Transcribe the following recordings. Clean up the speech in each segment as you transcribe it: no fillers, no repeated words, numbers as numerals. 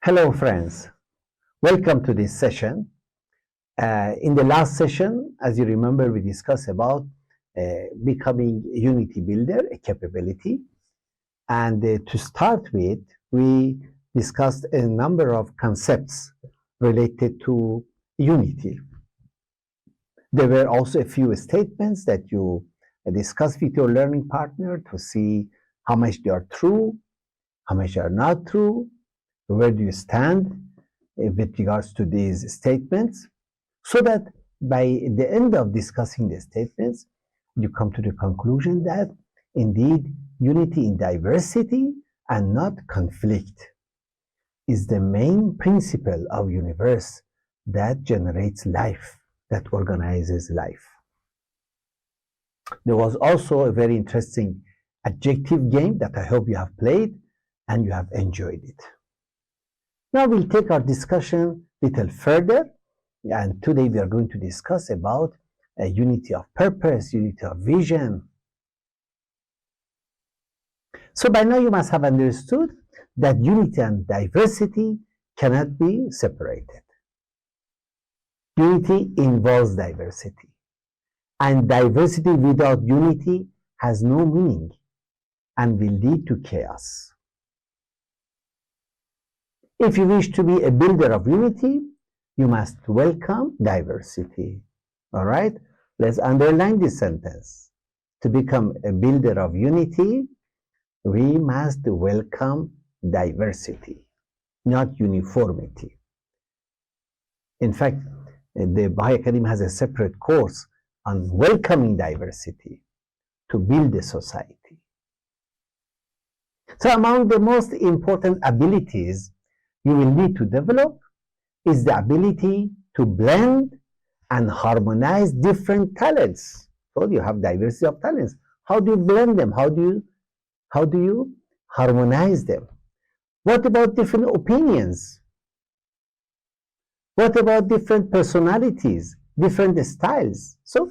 Hello, friends. Welcome to this session. In the last session, as you remember, we discussed about becoming a unity builder, a capability. And to start with, we discussed a number of concepts related to unity. There were also a few statements that you discussed with your learning partner to see how much they are true, how much are not true, where do you stand with regards to these statements, so that by the end of discussing the statements, you come to the conclusion that indeed unity in diversity and not conflict is the main principle of universe that generates life, that organizes life. There was also a very interesting adjective game that I hope you have played and you have enjoyed it. Now we'll take our discussion a little further, and today we are going to discuss about a unity of purpose, unity of vision. So by now you must have understood that unity and diversity cannot be separated. Unity involves diversity, and diversity without unity has no meaning and will lead to chaos. If you wish to be a builder of unity, you must welcome diversity. All right? Let's underline this sentence. To become a builder of unity, we must welcome diversity, not uniformity. In fact, the Baha'i Academy has a separate course on welcoming diversity to build a society. So among the most important abilities you will need to develop is the ability to blend and harmonize different talents. So you have diversity of talents. How do you blend them? How do you harmonize them? What about different opinions? What about different personalities, different styles? So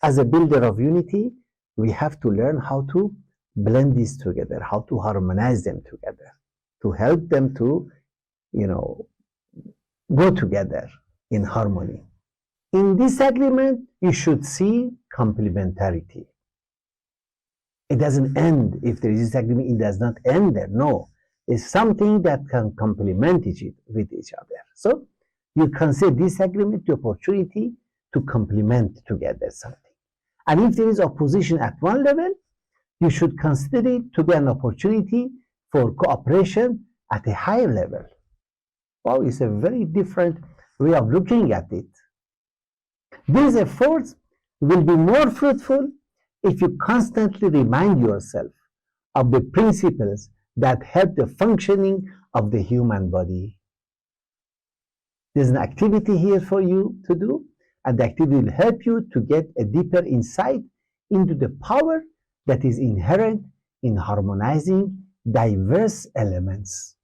as a builder of unity, we have to learn how to blend these together, how to harmonize them together, to help them to go together in harmony. In disagreement, you should see complementarity. It doesn't end. If there is disagreement, it does not end there. No, it's something that can complement with each other. So you consider disagreement the opportunity to complement together something. And if there is opposition at one level, you should consider it to be an opportunity for cooperation at a higher level. Well, it's a very different way of looking at it. These efforts will be more fruitful if you constantly remind yourself of the principles that help the functioning of the human body. There's an activity here for you to do, and the activity will help you to get a deeper insight into the power that is inherent in harmonizing diverse elements.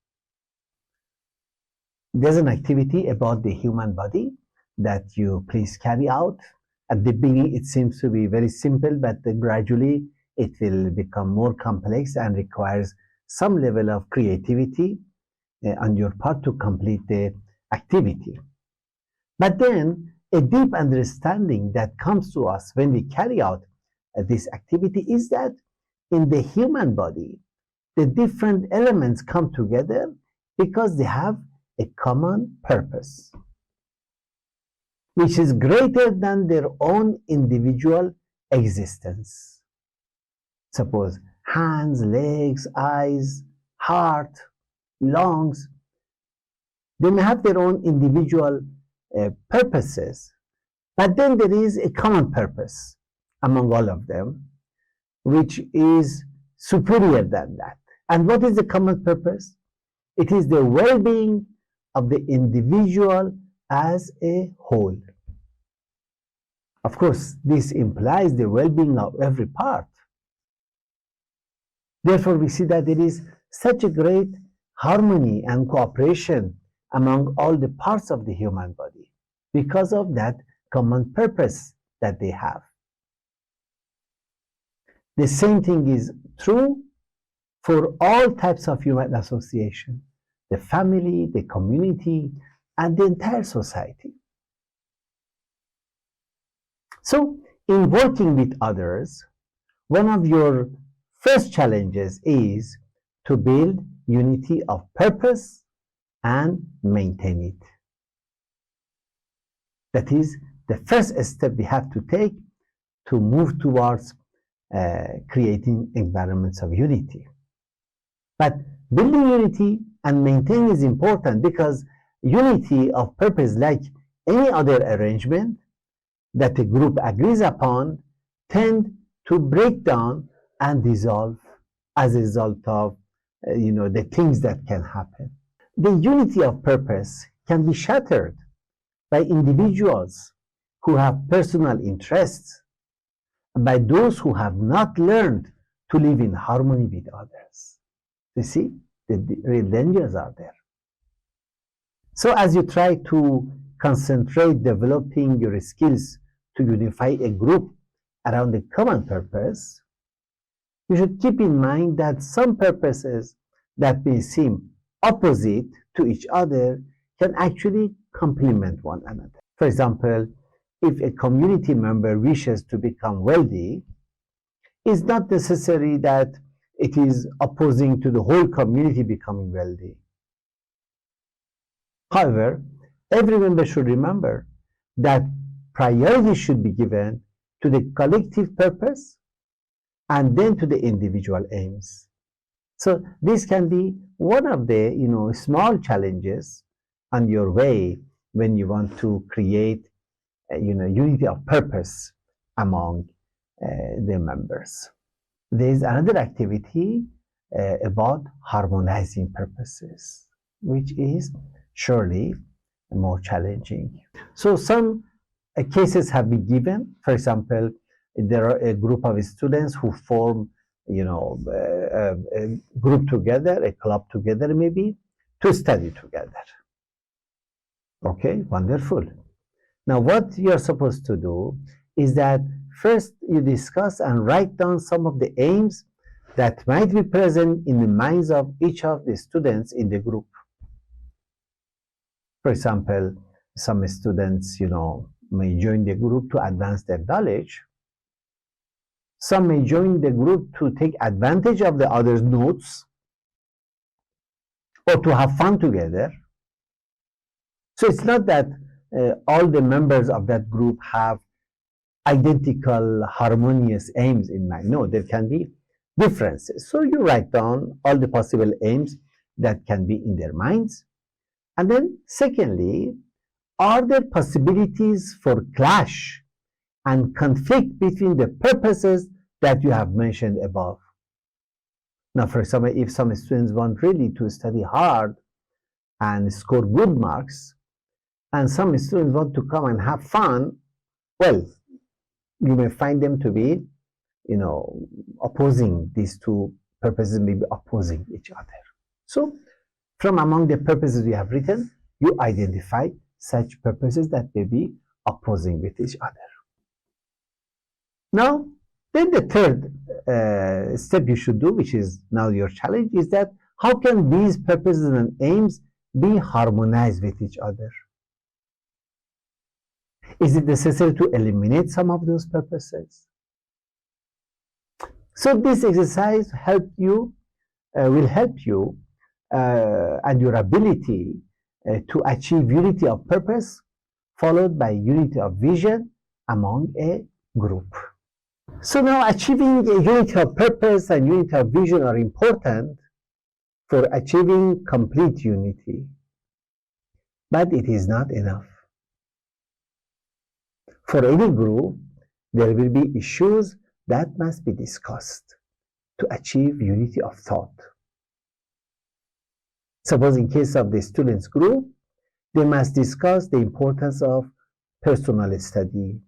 There's an activity about the human body that you please carry out. At the beginning, it seems to be very simple, but gradually it will become more complex and requires some level of creativity on your part to complete the activity. But then a deep understanding that comes to us when we carry out this activity is that in the human body, the different elements come together because they have a common purpose, which is greater than their own individual existence. Suppose hands, legs, eyes, heart, lungs, they may have their own individual purposes, but then there is a common purpose among all of them, which is superior than that. And what is the common purpose? It is the well-being of the individual as a whole. Of course, this implies the well-being of every part. Therefore, we see that there is such a great harmony and cooperation among all the parts of the human body because of that common purpose that they have. The same thing is true for all types of human association. the family, the community, and the entire society. So, in working with others, one of your first challenges is to build unity of purpose and maintain it. That is the first step we have to take to move towards creating environments of unity. But building unity and maintaining is important because unity of purpose, like any other arrangement that a group agrees upon, tend to break down and dissolve as a result of the things that can happen. The unity of purpose can be shattered by individuals who have personal interests, by those who have not learned to live in harmony with others. You see, the real dangers are there. So as you try to concentrate developing your skills to unify a group around a common purpose, you should keep in mind that some purposes that may seem opposite to each other can actually complement one another. For example, if a community member wishes to become wealthy, it's not necessary that it is opposing to the whole community becoming wealthy. However, every member should remember that priority should be given to the collective purpose and then to the individual aims. So this can be one of the small challenges on your way when you want to create unity of purpose among the members. There is another activity about harmonizing purposes, which is surely more challenging. So some cases have been given. For example, there are a group of students who form a group together, a club together maybe, to study together. Okay, wonderful. Now what you're supposed to do is that first you discuss and write down some of the aims that might be present in the minds of each of the students in the group. For example, some students, may join the group to advance their knowledge. Some may join the group to take advantage of the other's notes or to have fun together. So it's not that all the members of that group have identical harmonious aims in mind. No, there can be differences. So you write down all the possible aims that can be in their minds. And then secondly, are there possibilities for clash and conflict between the purposes that you have mentioned above? Now, for example, if some students want really to study hard and score good marks, and some students want to come and have fun, well, you may find them to be, opposing these two purposes, maybe opposing each other. So, from among the purposes we have written, you identify such purposes that may be opposing with each other. Now, then the third step you should do, which is now your challenge, is that how can these purposes and aims be harmonized with each other? Is it necessary to eliminate some of those purposes? So this exercise will help you and your ability to achieve unity of purpose followed by unity of vision among a group. So now achieving a unity of purpose and unity of vision are important for achieving complete unity, but it is not enough. For any group, there will be issues that must be discussed to achieve unity of thought. Suppose in case of the students group, they must discuss the importance of personal study,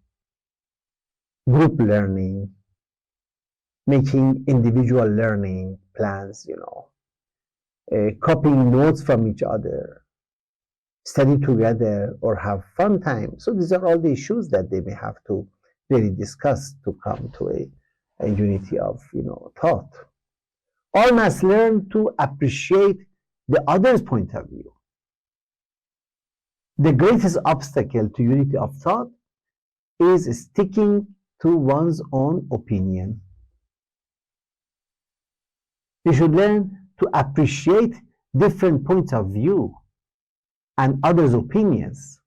group learning, making individual learning plans, copying notes from each other, study together or have fun time. So these are all the issues that they may have to really discuss to come to a unity of thought. All must learn to appreciate the other's point of view. The greatest obstacle to unity of thought is sticking to one's own opinion. We should learn to appreciate different points of view and others' opinions.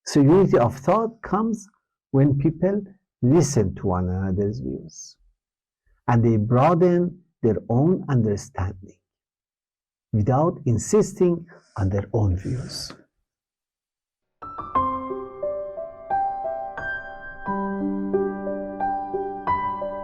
So unity of thought comes when people listen to one another's views and they broaden their own understanding without insisting on their own views.